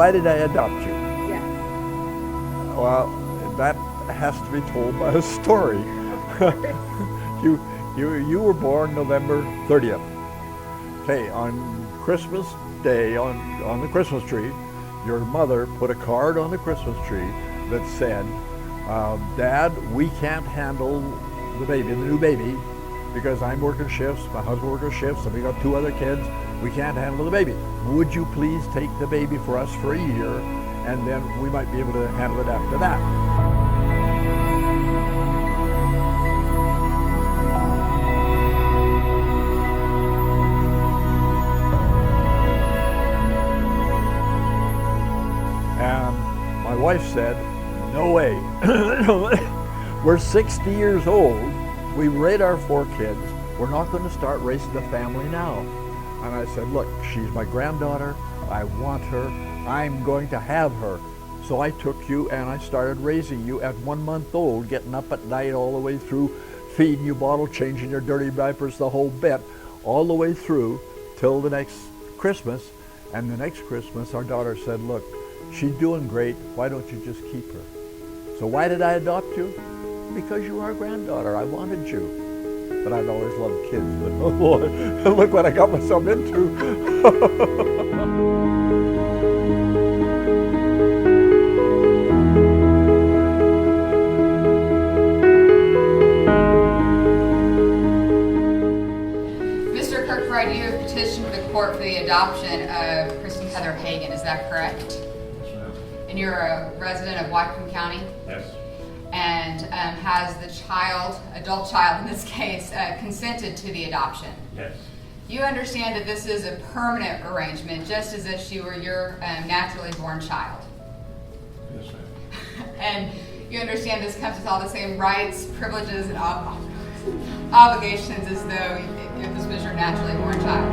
why did I adopt you? Yes. Well, that has to be told by a story. You were born November 30th. Okay, on Christmas Day, on the Christmas tree, your mother put a card on the Christmas tree that said, Dad, we can't handle the baby, the new baby, because I'm working shifts, my husband working shifts, and we got 2 other kids. We can't handle the baby. Would you please take the baby for us for a year, and then we might be able to handle it after that. And my wife said, no way. We're 60 years old. We raised our 4 kids. We're not going to start raising a family now. And I said, look, she's my granddaughter. I want her. I'm going to have her. So I took you and I started raising you at 1 month old, getting up at night all the way through, feeding you bottle, changing your dirty diapers, the whole bit, all the way through till the next Christmas. And the next Christmas, our daughter said, look, she's doing great. Why don't you just keep her? So why did I adopt you? Because you are a granddaughter. I wanted you. But I'd always loved kids. But oh boy, look what I got myself into. Mr. Kirkbride, you have petitioned the court for the adoption of Kristen Heather Hagen. Is that correct? Yes, ma'am. And you're a resident of Whatcom County? Yes. And has the child, adult child in this case, consented to the adoption? Yes. You understand that this is a permanent arrangement, just as if she were your naturally born child. Yes, ma'am. And you understand this comes with all the same rights, privileges, and obligations as though if this was your naturally born child.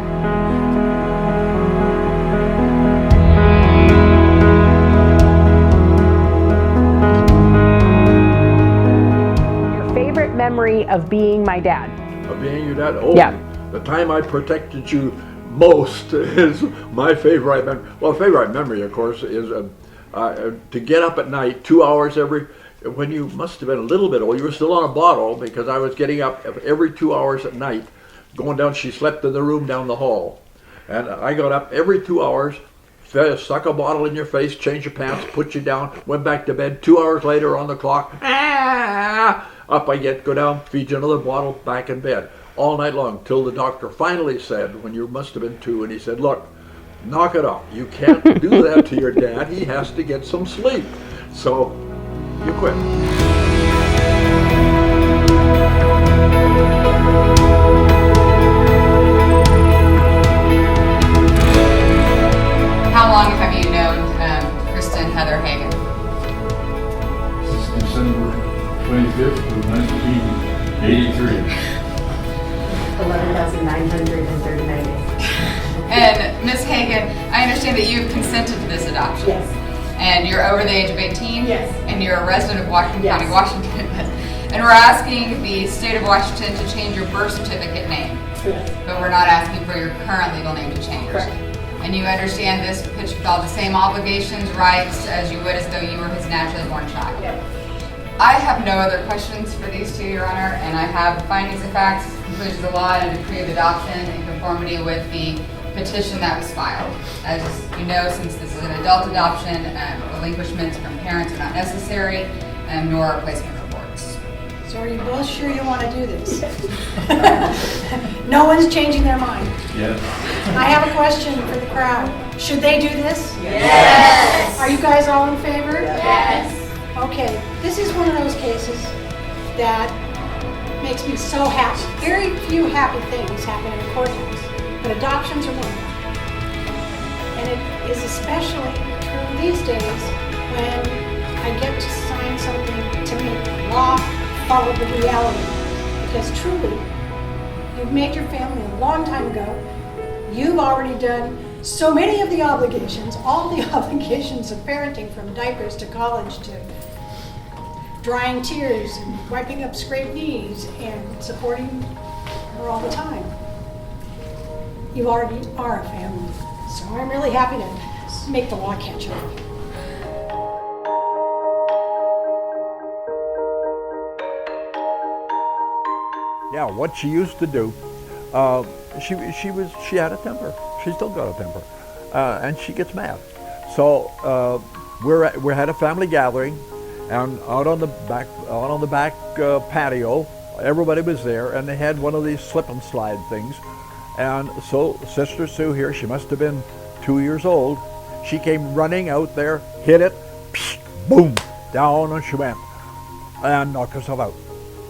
Memory of being my dad. Of being your dad? Oh, yeah. The time I protected you most is my favorite memory. Well, favorite memory, of course, is to get up at night 2 hours when you must have been a little bit old. You were still on a bottle because I was getting up every 2 hours at night, going down. She slept in the room down the hall. And I got up every 2 hours, stuck a bottle in your face, changed your pants, put you down, went back to bed. 2 hours later on the clock, up I get, go down, feed you another bottle, back in bed. All night long, till the doctor finally said, when you must have been 2, and he said, look, knock it off. You can't do that to your dad. He has to get some sleep. So, you quit. How long have you known Kristen Heather Hagen? Since December 25th of 1983. 11,939 days. And Ms. Hagen, I understand that you've consented to this adoption. Yes. And you're over the age of 18? Yes. And you're a resident of Whatcom Yes. County, Washington. And we're asking the state of Washington to change your birth certificate name. Yes. But we're not asking for your current legal name to change. Correct. And you understand this puts you with all the same obligations, rights, as you would as though you were his naturally born child. Yes. I have no other questions for these two, Your Honor, and I have findings of facts, conclusions of law, and a decree of adoption in conformity with the petition that was filed. As you know, since this is an adult adoption, relinquishments from parents are not necessary, nor replacement reports. So are you both sure you want to do this? No one's changing their mind. Yes. I have a question for the crowd. Should they do this? Yes! Are you guys all in favor? Yes! Okay, this is one of those cases that makes me so happy. Very few happy things happen in a courthouse, but adoptions are one of them. And it is especially true these days when I get to sign something to make law follow the reality. Because truly, you've made your family a long time ago. You've already done so many of the obligations, all the obligations of parenting, from diapers to college to drying tears and wiping up scraped knees and supporting her all the time. You already are a family. So I'm really happy to make the law catch up. Yeah, what she used to do, she had a temper. She still got a temper, and she gets mad. So we had a family gathering, and out on the back patio, everybody was there, and they had one of these slip and slide things. And so Sister Sue here, she must have been 2 years old. She came running out there, hit it, psh, boom, down and she went, and knocked herself out.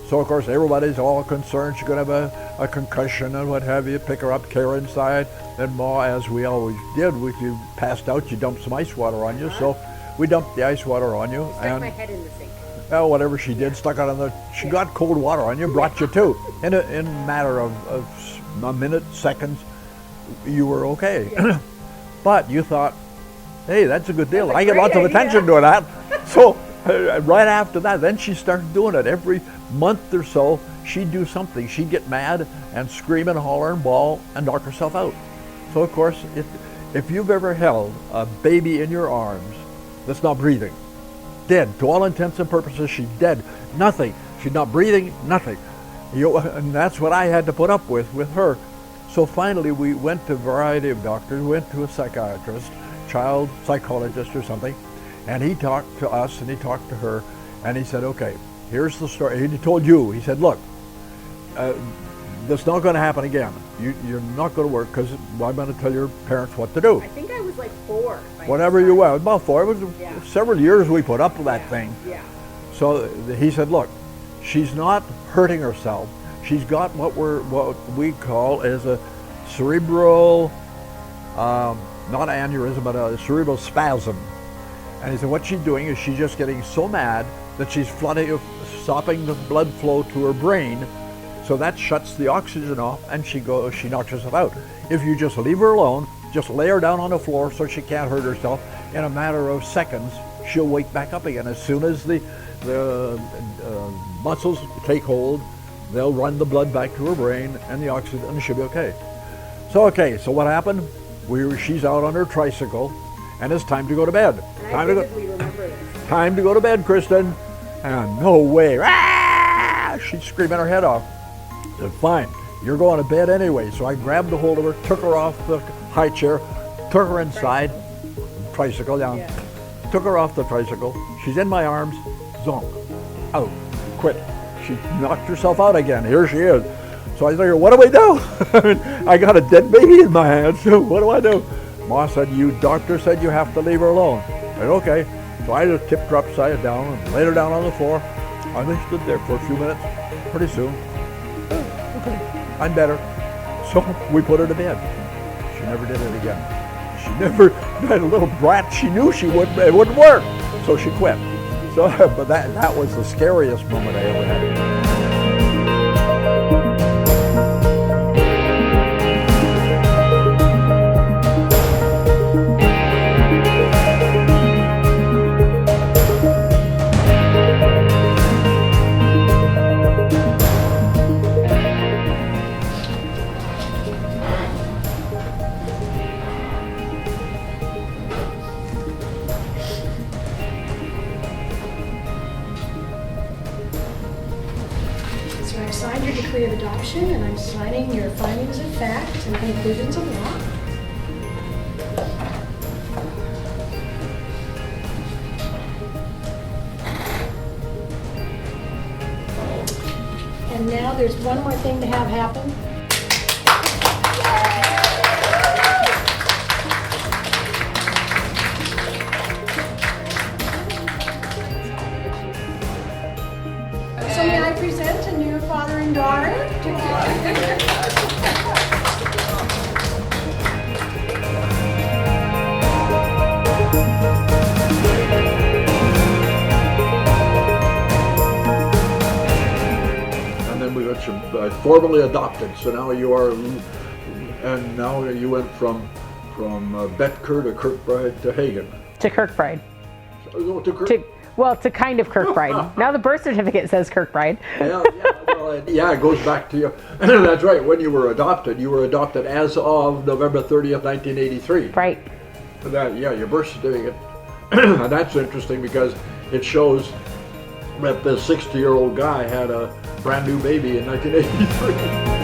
So of course everybody's all concerned she's going to have a concussion and what have you. Pick her up, carry her inside. Then Ma, as we always did, if you passed out, you dumped some ice water on you. So we dumped the ice water on you. Stuck my head in the sink. Well, whatever she did, stuck it on the. She got cold water on you, brought you to. In a matter of a minute, seconds, you were okay. Yeah. But you thought, hey, that's a good deal. That's a I get great lots of idea. attention doing that. So right after that, then she started doing it. Every month or so, she'd do something. She'd get mad and scream and holler and bawl and knock herself out. So of course, if you've ever held a baby in your arms that's not breathing, dead, to all intents and purposes, she's dead, nothing. She's not breathing, nothing. And that's what I had to put up with her. So finally we went to a variety of doctors, went to a psychiatrist, child psychologist or something, and he talked to us and he talked to her, and he said, okay, here's the story. He told you, he said, look, that's not going to happen again. You're not going to work because I'm going to tell your parents what to do. I think I was like 4. Whatever you were, about 4. It was Yeah. several years we put up with that thing. Yeah. So he said, look, she's not hurting herself. She's got what we call as a cerebral, not aneurysm, but a cerebral spasm. And he said, what she's doing is she's just getting so mad that she's stopping the blood flow to her brain. So that shuts the oxygen off, and she knocks herself out. If you just leave her alone, just lay her down on the floor so she can't hurt herself, in a matter of seconds, she'll wake back up again. As soon as the muscles take hold, they'll run the blood back to her brain and the oxygen, and she'll be okay. So what happened? She's out on her tricycle, and it's time to go to bed. And I vividly remember this. Time to go to bed, Kristen. And no way. Ah! She's screaming her head off. I said, fine, you're going to bed anyway. So I grabbed a hold of her, took her off the high chair, took her inside, tricycle down, took her off the tricycle. She's in my arms, zonk, out, quit. She knocked herself out again. Here she is. So I said, what do we do? I got a dead baby in my hands. So what do I do? Ma said, doctor said you have to leave her alone. I said, okay. So I just tipped her upside down and laid her down on the floor. I just stood there for a few minutes. Pretty soon, okay, I'm better. So we put her to bed. She never did it again. She never, that little brat, she knew it wouldn't work. So she quit. So, but that was the scariest moment I ever had. So I've signed your decree of adoption, and I'm signing your findings of fact and conclusions of law. And now there's one more thing to have happen. So may I present a new father and daughter? And then we got you formally adopted. So now you are, and now you went from Betker to Kirkbride to Hagen. To Kirkbride. To Kirk. To kind of Kirkbride. Now the birth certificate says Kirkbride. Yeah, it goes back to you. That's right. When you were adopted as of November 30th, 1983. Right. That, yeah, your birth certificate. And that's interesting because it shows that the 60-year-old guy had a brand new baby in 1983.